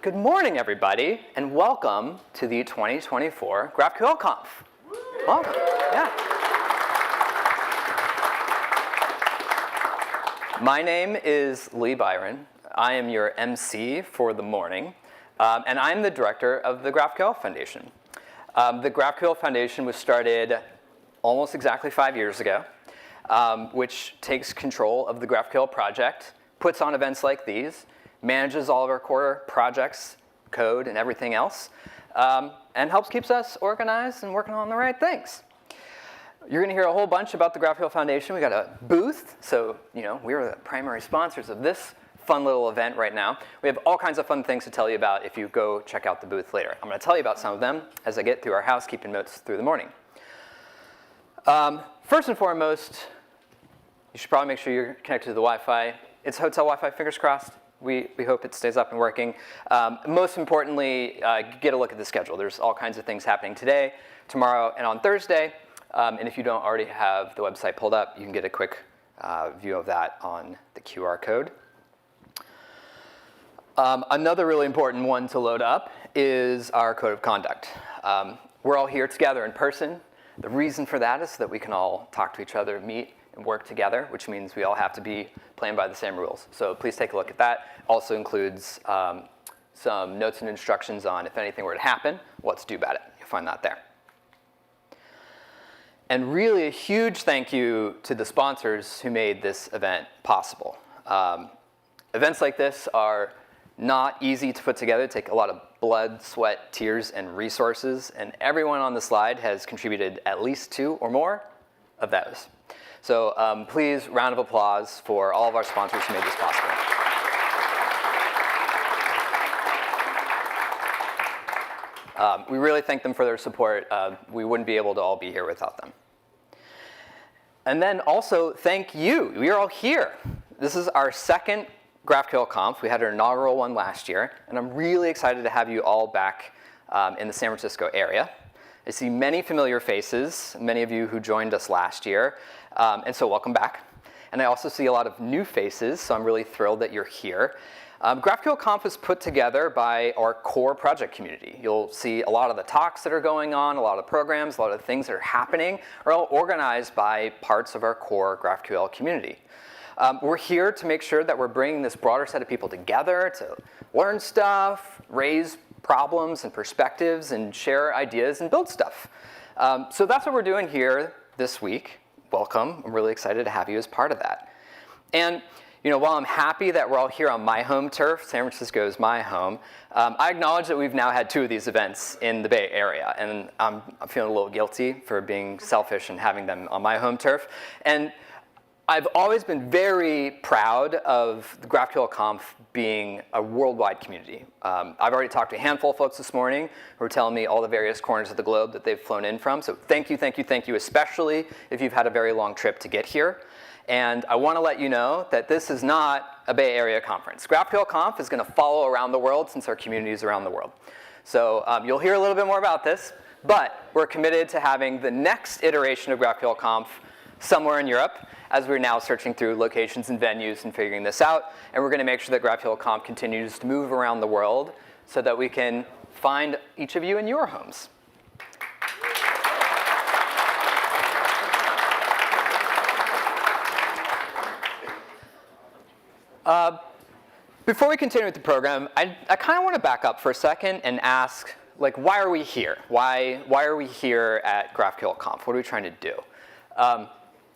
Good morning, everybody, and welcome to the 2024 GraphQL Conf. Welcome. Yeah. My name is Byron. I am your MC for the morning, and I'm the director of the GraphQL Foundation. The GraphQL Foundation was started almost exactly 5 years ago, which takes control of the GraphQL project, puts on events like these, manages all of our core projects, code, and everything else, and helps keeps us organized and working on the right things. You're going to hear a whole bunch about the GraphQL Foundation. We got a booth, so we're the primary sponsors of this fun little event right now. We have all kinds of fun things to tell you about if you go check out the booth later. I'm going to tell you about some of them as I get through our housekeeping notes through the morning. First and foremost, you should probably make sure you're connected to the Wi-Fi. It's hotel Wi-Fi, fingers crossed. We hope it stays up and working. Most importantly, get a look at the schedule. There's all kinds of things happening today, tomorrow, and on Thursday. And if you don't already have the website pulled up, you can get a quick view of that on the QR code. Another really important one to load up is our code of conduct. We're all here together in person. The reason for that is so that we can all talk to each other, meet, and work together, which means we all have to be playing by the same rules. So please take a look at that. Also includes some notes and instructions on if anything were to happen, what to do about it. You'll find that there. And really a huge thank you to the sponsors who made this event possible. Events like this are not easy to put together, take a lot of blood, sweat, tears, and resources, and everyone on the slide has contributed at least 2 or more of those. So please, round of applause for all of our sponsors who made this possible. We really thank them for their support. We wouldn't be able to all be here without them. And then also, thank you. We are all here. This is our second GraphQL Conf. We had our inaugural one last year, and I'm really excited to have you all back in the San Francisco area. I see many familiar faces, many of you who joined us last year, and so welcome back. And I also see a lot of new faces, so I'm really thrilled that you're here. GraphQL Conf is put together by our core project community. You'll see a lot of the talks that are going on, a lot of programs, a lot of things that are happening are all organized by parts of our core GraphQL community. We're here to make sure that we're bringing this broader set of people together to learn stuff, raise problems and perspectives, and share ideas and build stuff. So that's what we're doing here this week. Welcome. I'm really excited to have you as part of that. And while I'm happy that we're all here on my home turf, San Francisco is my home, I acknowledge that we've now had 2 of these events in the Bay Area, and I'm feeling a little guilty for being selfish and having them on my home turf. And I've always been very proud of the GraphQL Conf being a worldwide community. I've already talked to a handful of folks this morning who are telling me all the various corners of the globe that they've flown in from. So thank you, thank you, thank you, especially if you've had a very long trip to get here. And I want to let you know that this is not a Bay Area conference. GraphQL Conf is going to follow around the world since our community is around the world. So you'll hear a little bit more about this, but we're committed to having the next iteration of GraphQL Conf somewhere in Europe, as we're now searching through locations and venues and figuring this out. And we're going to make sure that GraphQL Conf continues to move around the world so that we can find each of you in your homes. Before we continue with the program, I kind of want to back up for a second and ask, why are we here? Why are we here at GraphQL Conf? What are we trying to do?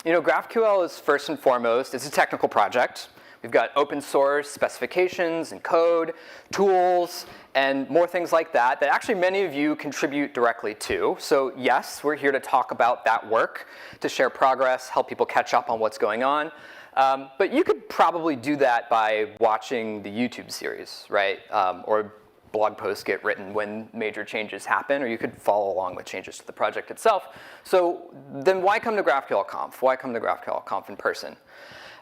GraphQL is first and foremost, it's a technical project. We've got open source specifications and code, tools, and more things like that actually many of you contribute directly to. So yes, we're here to talk about that work, to share progress, help people catch up on what's going on. But you could probably do that by watching the YouTube series, right? Or blog posts get written when major changes happen, or you could follow along with changes to the project itself. So then why come to GraphQL Conf? Why come to GraphQL Conf in person?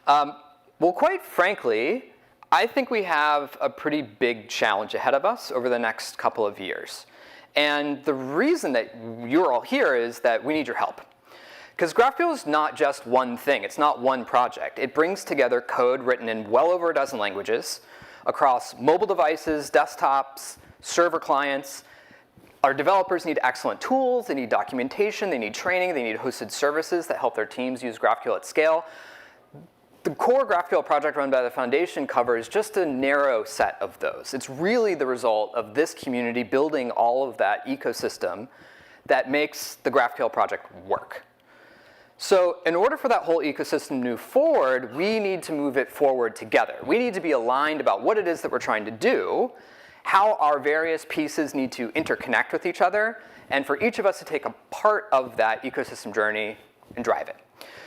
Well, quite frankly, I think we have a pretty big challenge ahead of us over the next couple of years. And the reason that you're all here is that we need your help. Because GraphQL is not just one thing. It's not one project. It brings together code written in well over a dozen languages, across mobile devices, desktops, server clients. Our developers need excellent tools, they need documentation, they need training, they need hosted services that help their teams use GraphQL at scale. The core GraphQL project run by the Foundation covers just a narrow set of those. It's really the result of this community building all of that ecosystem that makes the GraphQL project work. So in order for that whole ecosystem to move forward, we need to move it forward together. We need to be aligned about what it is that we're trying to do, how our various pieces need to interconnect with each other, and for each of us to take a part of that ecosystem journey and drive it.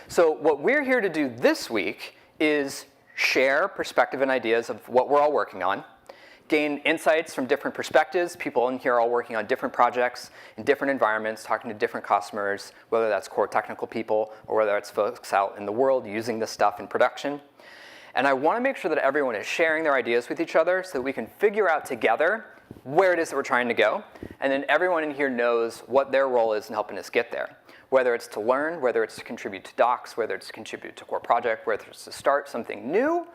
So what we're here to do this week is share perspective and ideas of what we're all working on, gain insights from different perspectives. People in here are all working on different projects in different environments, talking to different customers, whether that's core technical people or whether it's folks out in the world using this stuff in production. And I want to make sure that everyone is sharing their ideas with each other so that we can figure out together where it is that we're trying to go. And then everyone in here knows what their role is in helping us get there. Whether it's to learn, whether it's to contribute to docs, whether it's to contribute to core project, whether it's to start something new,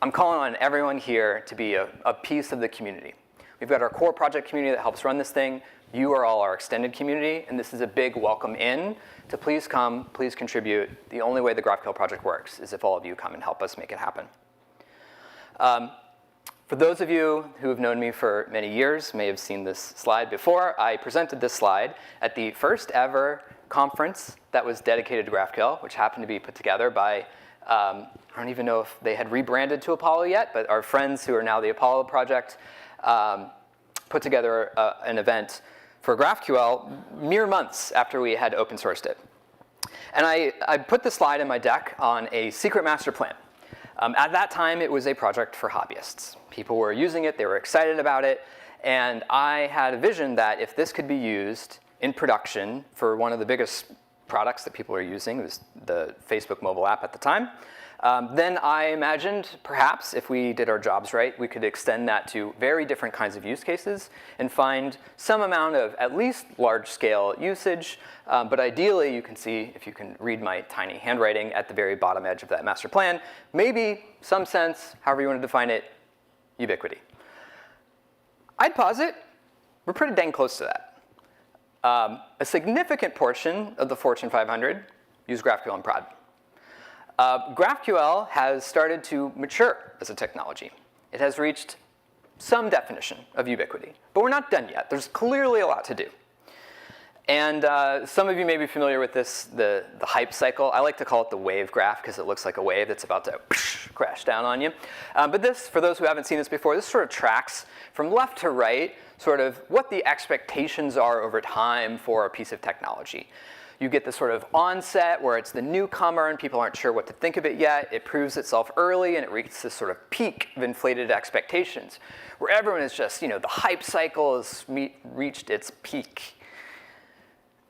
I'm calling on everyone here to be a piece of the community. We've got our core project community that helps run this thing. You are all our extended community, and this is a big welcome in to please come, please contribute. The only way the GraphQL project works is if all of you come and help us make it happen. For those of you who have known me for many years, may have seen this slide before. I presented this slide at the first ever conference that was dedicated to GraphQL, which happened to be put together by, I don't even know if they had rebranded to Apollo yet, but our friends who are now the Apollo project put together an event for GraphQL mere months after we had open sourced it. And I put the slide in my deck on a secret master plan. At that time, it was a project for hobbyists. People were using it, they were excited about it, and I had a vision that if this could be used in production for one of the biggest products that people are using, it was the Facebook mobile app at the time, then I imagined perhaps if we did our jobs right, we could extend that to very different kinds of use cases and find some amount of at least large-scale usage. But ideally, you can see, if you can read my tiny handwriting at the very bottom edge of that master plan, maybe some sense, however you want to define it, ubiquity. I'd posit we're pretty dang close to that. A significant portion of the Fortune 500 use GraphQL in prod. GraphQL has started to mature as a technology. It has reached some definition of ubiquity, but we're not done yet. There's clearly a lot to do. And some of you may be familiar with this, the hype cycle. I like to call it the wave graph because it looks like a wave that's about to crash down on you. But this, for those who haven't seen this before, this sort of tracks from left to right sort of what the expectations are over time for a piece of technology. You get this sort of onset where it's the newcomer and people aren't sure what to think of it yet. It proves itself early and it reaches this sort of peak of inflated expectations where everyone is just, the hype cycle has reached its peak.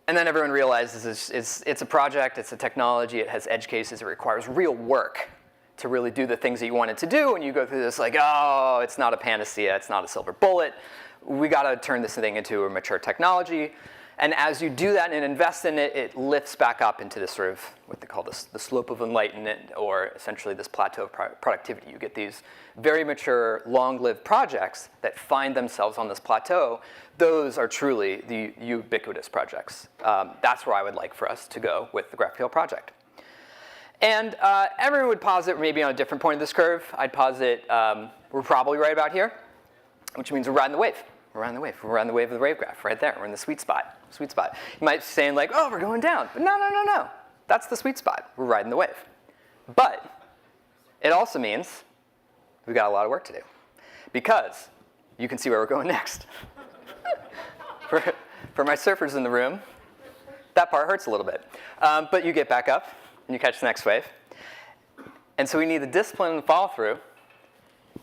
And then everyone realizes it's a project, it's a technology, it has edge cases, it requires real work to really do the things that you want it to do. And you go through this like, oh, it's not a panacea, it's not a silver bullet. We got to turn this thing into a mature technology. And as you do that and invest in it, it lifts back up into this sort of what they call the slope of enlightenment, or essentially this plateau of productivity. You get these very mature, long-lived projects that find themselves on this plateau. Those are truly the ubiquitous projects. That's where I would like for us to go with the GraphQL project. And everyone would posit maybe on a different point of this curve. I'd posit we're probably right about here, which means we're riding the wave. We're riding the wave. We're riding the wave of the wave graph right there. We're in the sweet spot. Sweet spot. You might be saying like, oh, we're going down. But no. That's the sweet spot. We're riding the wave. But it also means we've got a lot of work to do. Because you can see where we're going next. For my surfers in the room, that part hurts a little bit. But you get back up and you catch the next wave. And so we need the discipline and follow through,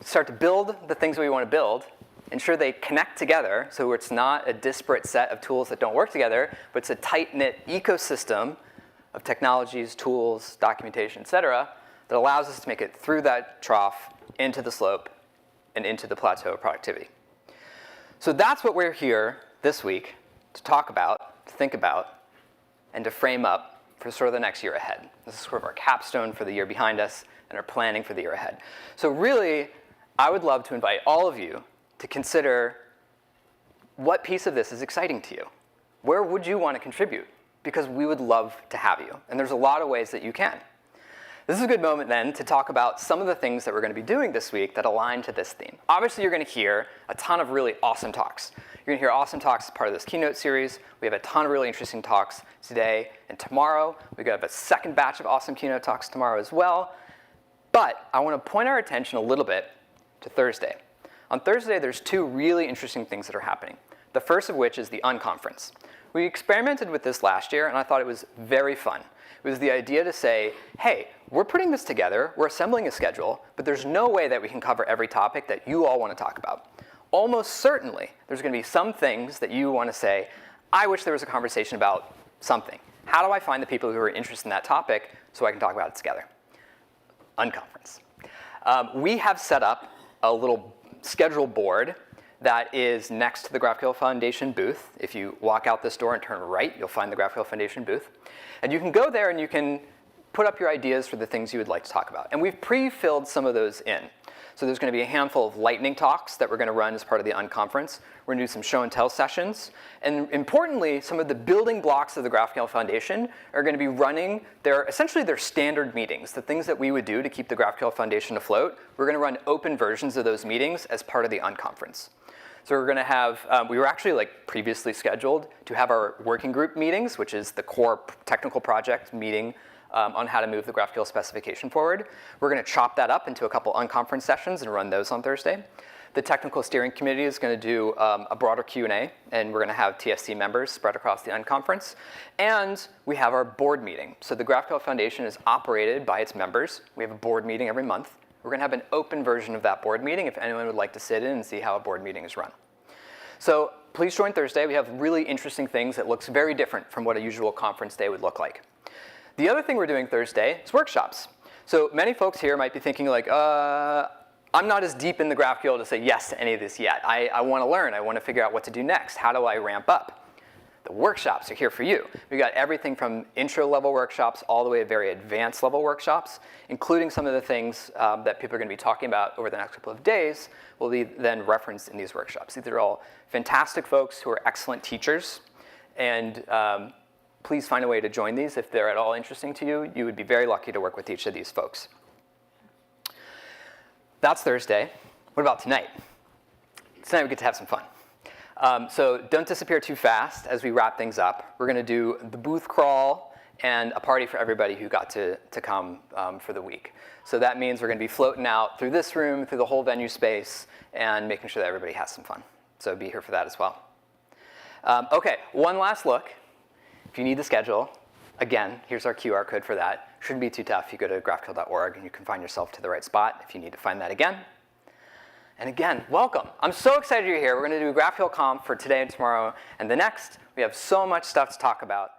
start to build the things we want to build, ensure they connect together so it's not a disparate set of tools that don't work together, but it's a tight-knit ecosystem of technologies, tools, documentation, et cetera, that allows us to make it through that trough, into the slope, and into the plateau of productivity. So that's what we're here this week to talk about, to think about, and to frame up for sort of the next year ahead. This is sort of our capstone for the year behind us and our planning for the year ahead. So really, I would love to invite all of you to consider what piece of this is exciting to you. Where would you want to contribute? Because we would love to have you. And there's a lot of ways that you can. This is a good moment then to talk about some of the things that we're going to be doing this week that align to this theme. Obviously, you're going to hear a ton of really awesome talks. You're going to hear awesome talks as part of this keynote series. We have a ton of really interesting talks today and tomorrow. We're going to have a second batch of awesome keynote talks tomorrow as well. But I want to point our attention a little bit to Thursday. On Thursday, there's two really interesting things that are happening. The first of which is the unconference. We experimented with this last year, and I thought it was very fun. It was the idea to say, hey, we're putting this together, we're assembling a schedule, but there's no way that we can cover every topic that you all want to talk about. Almost certainly, there's going to be some things that you want to say, I wish there was a conversation about something. How do I find the people who are interested in that topic so I can talk about it together? Unconference. We have set up a little schedule board that is next to the GraphQL Foundation booth. If you walk out this door and turn right, you'll find the GraphQL Foundation booth. And you can go there and you can put up your ideas for the things you would like to talk about. And we've pre-filled some of those in. So there's going to be a handful of lightning talks that we're going to run as part of the unconference. We're going to do some show and tell sessions. And importantly, some of the building blocks of the GraphQL Foundation are going to be running essentially their standard meetings, the things that we would do to keep the GraphQL Foundation afloat. We're going to run open versions of those meetings as part of the unconference. So we're going to have, we were actually previously scheduled to have our working group meetings, which is the core technical project meeting on how to move the GraphQL specification forward. We're going to chop that up into a couple unconference sessions and run those on Thursday. The technical steering committee is going to do a broader Q&A, and we're going to have TSC members spread across the unconference. And we have our board meeting. So the GraphQL Foundation is operated by its members. We have a board meeting every month. We're going to have an open version of that board meeting if anyone would like to sit in and see how a board meeting is run. So please join Thursday. We have really interesting things that looks very different from what a usual conference day would look like. The other thing we're doing Thursday is workshops. So many folks here might be thinking I'm not as deep in the GraphQL to say yes to any of this yet. I want to learn. I want to figure out what to do next. How do I ramp up? The workshops are here for you. We got everything from intro-level workshops all the way to very advanced level workshops, including some of the things that people are going to be talking about over the next couple of days will be then referenced in these workshops. These are all fantastic folks who are excellent teachers, and please find a way to join these if they're at all interesting to you. You would be very lucky to work with each of these folks. That's Thursday. What about tonight? Tonight we get to have some fun. So don't disappear too fast as we wrap things up. We're going to do the booth crawl and a party for everybody who got to come for the week. So that means we're going to be floating out through this room, through the whole venue space, and making sure that everybody has some fun. So be here for that as well. OK, one last look. If you need the schedule, again, here's our QR code for that. Shouldn't be too tough. You go to graphql.org, and you can find yourself to the right spot if you need to find that again. And again, welcome. I'm so excited you're here. We're going to do GraphQL Conf for today and tomorrow and the next. We have so much stuff to talk about.